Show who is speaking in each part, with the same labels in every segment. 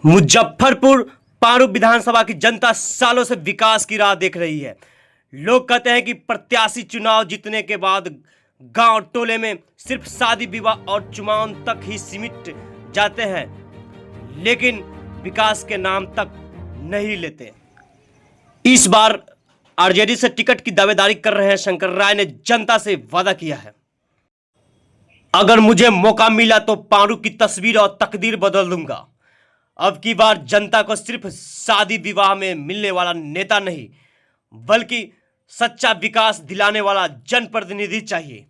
Speaker 1: मुजफ्फरपुर पारू विधानसभा की जनता सालों से विकास की राह देख रही है। लोग कहते हैं कि प्रत्याशी चुनाव जीतने के बाद गांव टोले में सिर्फ शादी विवाह और चुनाव तक ही सीमित जाते हैं, लेकिन विकास के नाम तक नहीं लेते। इस बार आरजेडी से टिकट की दावेदारी कर रहे हैं शंकर राय ने जनता से वादा किया है, अगर मुझे मौका मिला तो पारू की तस्वीर और तकदीर बदल दूंगा। अब की बार जनता को सिर्फ शादी विवाह में मिलने वाला नेता नहीं, बल्कि सच्चा विकास दिलाने वाला जनप्रतिनिधि चाहिए।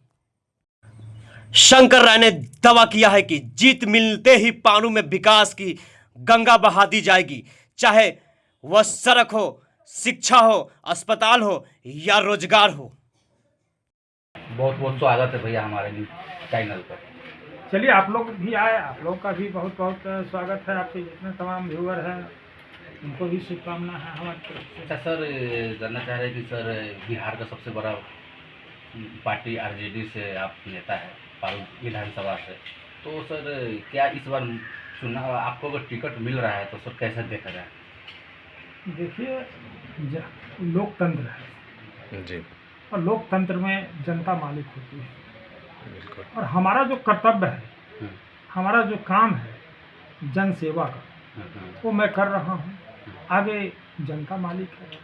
Speaker 1: शंकर राय ने दावा किया है कि जीत मिलते ही पारू में विकास की गंगा बहा दी जाएगी, चाहे वह सड़क हो, शिक्षा हो, अस्पताल हो या रोजगार हो।
Speaker 2: बहुत बहुत स्वागत है भैया हमारे चैनल पर।
Speaker 3: चलिए, आप लोग भी आए, आप लोग का भी बहुत बहुत स्वागत है। आपके जितने तमाम व्यूअर हैं उनको भी शुभकामना है हमारी तरफ से।
Speaker 2: अच्छा सर, जानना चाह रहे हैं कि सर बिहार का सबसे बड़ा पार्टी आरजेडी से आप नेता है पारू विधानसभा से, तो सर क्या इस बार चुनाव आपको अगर टिकट मिल रहा है तो सर कैसे देखा जाए?
Speaker 3: देखिए, लोकतंत्र है जी, और लोकतंत्र में जनता मालिक होती है। बिल्कुल। और हमारा जो कर्तव्य है, हमारा जो काम है जन सेवा का, वो मैं कर रहा हूँ। आगे जनता मालिक है।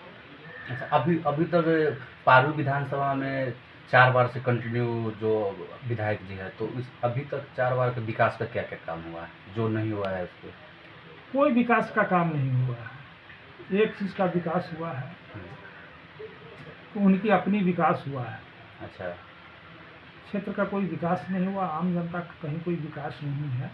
Speaker 2: अच्छा, अभी तक पारू विधानसभा में 4 बार से कंटिन्यू जो विधायक जी है, तो इस अभी तक 4 बार का विकास का क्या क्या काम हुआ है? जो नहीं हुआ है उसको
Speaker 3: कोई विकास का काम नहीं हुआ है। एक चीज़ का विकास हुआ है, तो उनकी अपनी विकास हुआ है।
Speaker 2: अच्छा,
Speaker 3: क्षेत्र का कोई विकास नहीं हुआ, आम जनता का कहीं कोई विकास नहीं है।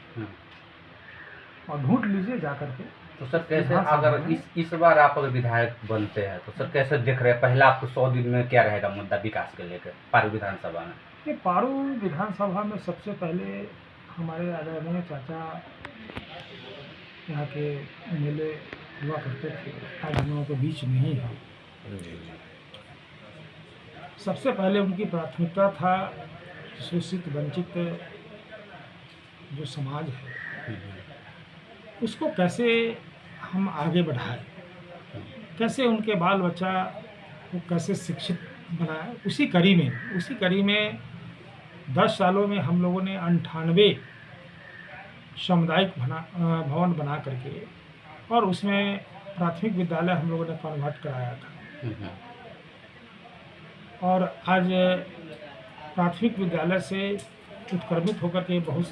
Speaker 3: और ढूंढ लीजिए जा करके।
Speaker 2: तो सर कैसे, अगर इस बार आप अगर विधायक बनते हैं तो सर कैसे देख रहे हैं? पहला आपको 100 दिन में क्या रहेगा मुद्दा विकास के लेकर पारू विधानसभा में?
Speaker 3: ये पारू विधानसभा में सबसे पहले हमारे आदरणीय चाचा यहाँ के एमएलए हुआ करते थे, आज हम लोगों के बीच नहीं है। सबसे पहले उनकी प्राथमिकता था शोषित वंचित जो समाज है उसको कैसे हम आगे बढ़ाएं, कैसे उनके बाल बच्चा को कैसे शिक्षित बनाएं। उसी कड़ी में 10 सालों में हम लोगों ने 98 सामुदायिक भवन बना करके, और उसमें प्राथमिक विद्यालय हम लोगों ने कन्वर्ट कराया था। और आज प्राथमिक विद्यालय से उत्क्रमित होकर के बहुत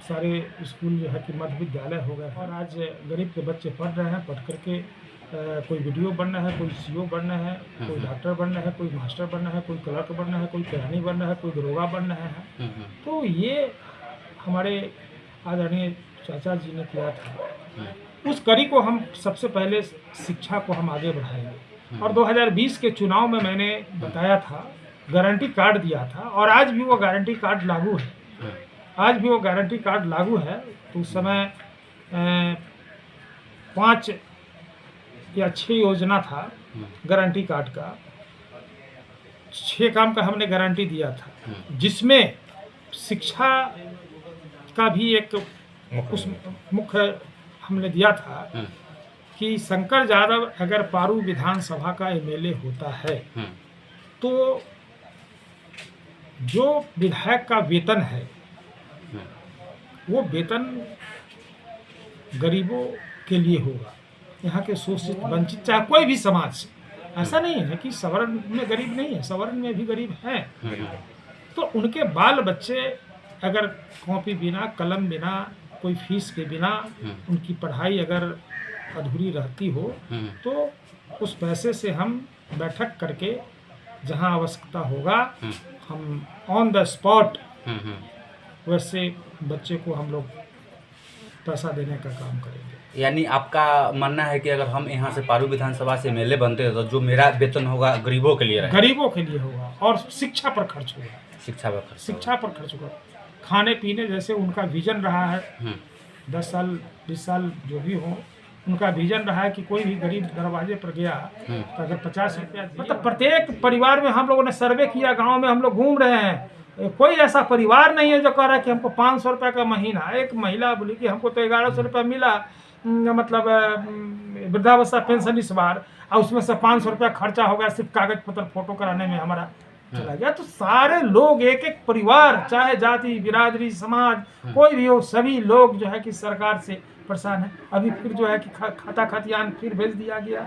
Speaker 3: सारे स्कूल जो है कि मध्य विद्यालय हो गए। और आज गरीब के बच्चे पढ़ रहे हैं, पढ़ करके कोई वीडियो बनना है, कोई सीओ बनना है, कोई डॉक्टर बनना है, कोई मास्टर बनना है, कोई क्लर्क बनना है, कोई किरानी बनना है, कोई दरोगा बनना है। तो ये हमारे आदरणीय चाचा जी ने किया था। उस कड़ी को हम सबसे पहले शिक्षा को हम आगे बढ़ाएंगे। और 2020 के चुनाव में मैंने बताया था, गारंटी कार्ड दिया था, और आज भी वो गारंटी कार्ड लागू है। तो उस समय 5 या 6 योजना था गारंटी कार्ड का। 6 काम का हमने गारंटी दिया था, जिसमें शिक्षा का भी एक उस मुख्य हमने दिया था कि शंकर यादव अगर पारू विधानसभा का एमएलए होता है तो जो विधायक का वेतन है वो वेतन गरीबों के लिए होगा, यहाँ के शोषित वंचित चाहे कोई भी समाज से। ऐसा नहीं है कि सवर्ण में गरीब नहीं है, सवर्ण में भी गरीब हैं। तो उनके बाल बच्चे अगर कॉपी बिना, कलम बिना, कोई फीस के बिना उनकी पढ़ाई अगर अधूरी रहती हो, तो उस पैसे से हम बैठक करके जहां आवश्यकता होगा हम ऑन द स्पॉट वैसे बच्चे को हम लोग पैसा देने का काम करेंगे।
Speaker 2: यानी आपका मानना है कि अगर हम यहाँ से पारू विधानसभा से एमएलए बनते हैं तो जो मेरा वेतन होगा गरीबों के लिए रहेगा?
Speaker 3: गरीबों के लिए होगा, और शिक्षा पर खर्च होगा।
Speaker 2: शिक्षा पर खर्च होगा।
Speaker 3: खाने पीने, जैसे उनका विजन रहा है 10 साल 20 साल जो भी हो, उनका विजन रहा है कि कोई भी गरीब दरवाजे पर गया तो अगर 50 रुपया, मतलब प्रत्येक परिवार में हम लोगों ने सर्वे किया, गांव में हम लोग घूम रहे हैं, कोई ऐसा परिवार नहीं है जो कह रहा है कि हमको 500 रुपये का महीना। एक महिला बोली कि हमको तो 1100 रुपया मिला, मतलब वृद्धावस्था पेंशन इस बार, और उसमें से 500 रुपया खर्चा हो गया सिर्फ कागज पत्र फोटो कराने में हमारा चला गया। तो सारे लोग, एक एक परिवार, चाहे जाति बिरादरी समाज कोई भी हो, सभी लोग जो है कि सरकार से परेशान है। अभी फिर जो है कि खाता खतियान फिर भेज दिया गया।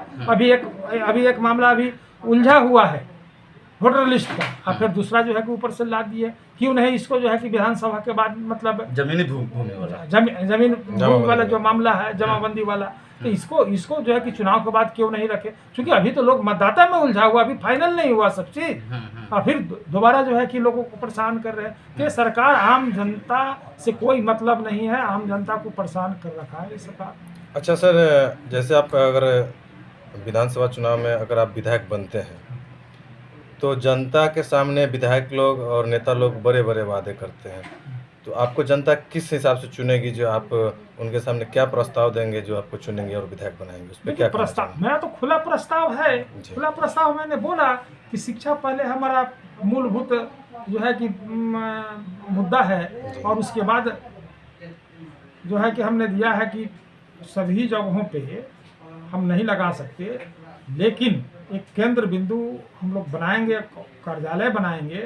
Speaker 3: अभी एक मामला अभी उलझा हुआ है वोटर लिस्ट का, और फिर दूसरा जो है कि ऊपर से लाद दिए। क्यों नहीं इसको जो है कि विधानसभा के बाद मतलब
Speaker 2: जमीनी भूमि वाला
Speaker 3: जमीन भूमि वाला जो मामला है, जमाबंदी वाला, तो इसको जो है कि चुनाव के बाद क्यों नहीं रखे? क्योंकि अभी तो लोग मतदाता में उलझा हुआ, अभी फाइनल नहीं हुआ सब चीज, और फिर दोबारा जो है कि लोगों को परेशान कर रहे हैं कि सरकार आम जनता से कोई मतलब नहीं है, आम जनता को परेशान कर रखा है सरकार।
Speaker 4: अच्छा सर, जैसे आप अगर विधानसभा चुनाव में अगर आप विधायक बनते हैं तो जनता के सामने विधायक लोग और नेता लोग बड़े बड़े वादे करते हैं, तो आपको जनता किस हिसाब से चुनेगी? जो आप उनके सामने क्या प्रस्ताव देंगे जो आपको चुनेंगे और विधायक बनाएंगे? उस पर क्या
Speaker 3: प्रस्ताव? मेरा तो खुला प्रस्ताव है। खुला प्रस्ताव मैंने बोला कि शिक्षा पहले हमारा मूलभूत जो है कि मुद्दा है, और उसके बाद जो है कि हमने दिया है कि सभी जगहों पे हम नहीं लगा सकते, लेकिन एक केंद्र बिंदु हम लोग बनाएंगे, कार्यालय बनाएंगे,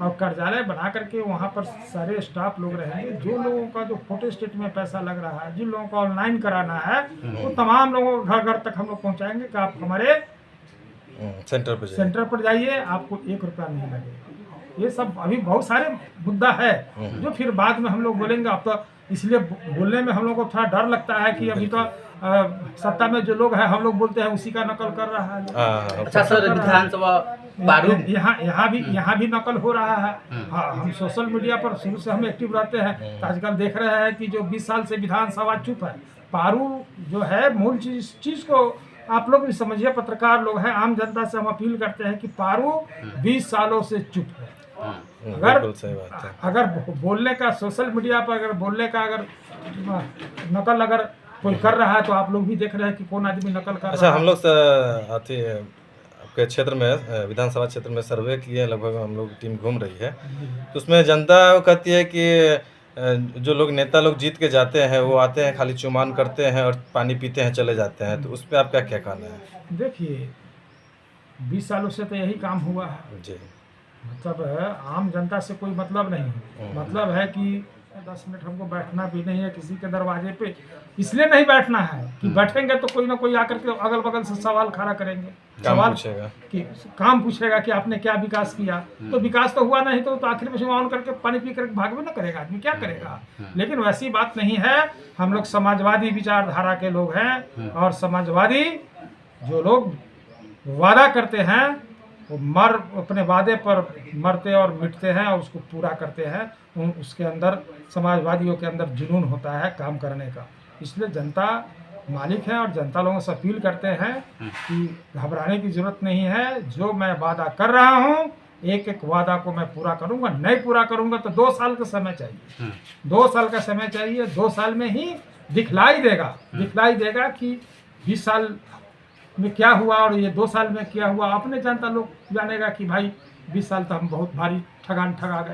Speaker 3: और कार्यालय बना करके वहाँ पर सारे स्टाफ लोग रहेंगे। जो लोगों का जो फोटो स्टेट में पैसा लग रहा है, जिन लोगों को ऑनलाइन कराना है, वो तमाम लोगों को घर घर तक हम लोग पहुँचाएंगे कि आप हमारे सेंटर पर जाइए, आपको 1 रुपया नहीं लगेगा। ये सब अभी बहुत सारे मुद्दा है जो फिर बाद में हम लोग बोलेंगे। अब तो इसलिए बोलने में हम लोग को थोड़ा डर लगता है कि अभी तो सत्ता में जो लोग हैं, हम लोग बोलते हैं उसी का नकल कर रहा है।
Speaker 2: अच्छा सर, विधानसभा
Speaker 3: यहाँ भी नकल हो रहा है। हाँ, हम सोशल मीडिया पर शुरू से हम एक्टिव रहते हैं, तो आजकल देख रहे हैं कि जो 20 साल से विधानसभा चुप है। पारू जो है मूल चीज को आप लोग भी समझिए, पत्रकार लोग हैं, आम जनता से हम अपील करते हैं कि पारू 20 सालों से चुप है। अगर बोलने का सोशल मीडिया पर अगर बोलने का अगर नकल अगर कोई कर रहा है, तो आप लोग भी देख रहे हैं कि कौन आदमी नकल कर
Speaker 4: अच्छा,
Speaker 3: रहा है।
Speaker 4: हम लोग आपके क्षेत्र में, विधानसभा क्षेत्र में सर्वे किए, लगभग हम लोग टीम घूम रही है, तो उसमें जनता कहती है कि जो लोग नेता लोग जीत के जाते हैं वो आते हैं, खाली चुमान करते हैं और पानी पीते हैं, चले जाते हैं। तो उस पर आपका क्या कहना है?
Speaker 3: देखिए, 20 सालों से तो यही काम हुआ है
Speaker 4: जी।
Speaker 3: मतलब आम जनता से कोई मतलब नहीं है। मतलब है कि 10 मिनट हमको बैठना भी नहीं है किसी के दरवाजे पे, इसलिए नहीं बैठना है कि बैठेंगे तो कोई ना कोई आकर के अगल बगल से सवाल खड़ा करेंगे, सवाल
Speaker 4: पूछेगा
Speaker 3: कि काम पूछेगा कि आपने क्या विकास किया। तो विकास तो हुआ नहीं, तो आखिर में ऑन करके पानी पी कर भाग भी ना करेगा आदमी, क्या करेगा? लेकिन वैसी बात नहीं है। हम लोग समाजवादी विचारधारा के लोग हैं, और समाजवादी जो लोग वादा करते हैं वो अपने वादे पर मरते और मिटते हैं और उसको पूरा करते हैं। उसके अंदर समाजवादियों के अंदर जुनून होता है काम करने का। इसलिए जनता मालिक है, और जनता लोगों से अपील करते हैं कि घबराने की जरूरत नहीं है। जो मैं वादा कर रहा हूँ, एक एक वादा को मैं पूरा करूँगा। नहीं पूरा करूँगा तो 2 साल का समय चाहिए, 2 साल का समय चाहिए। 2 साल में ही दिखलाई देगा कि 20 साल में क्या हुआ और ये 2 साल में क्या हुआ। अपने जनता लोग जानेगा कि भाई 20 साल तो हम बहुत भारी ठगा गए।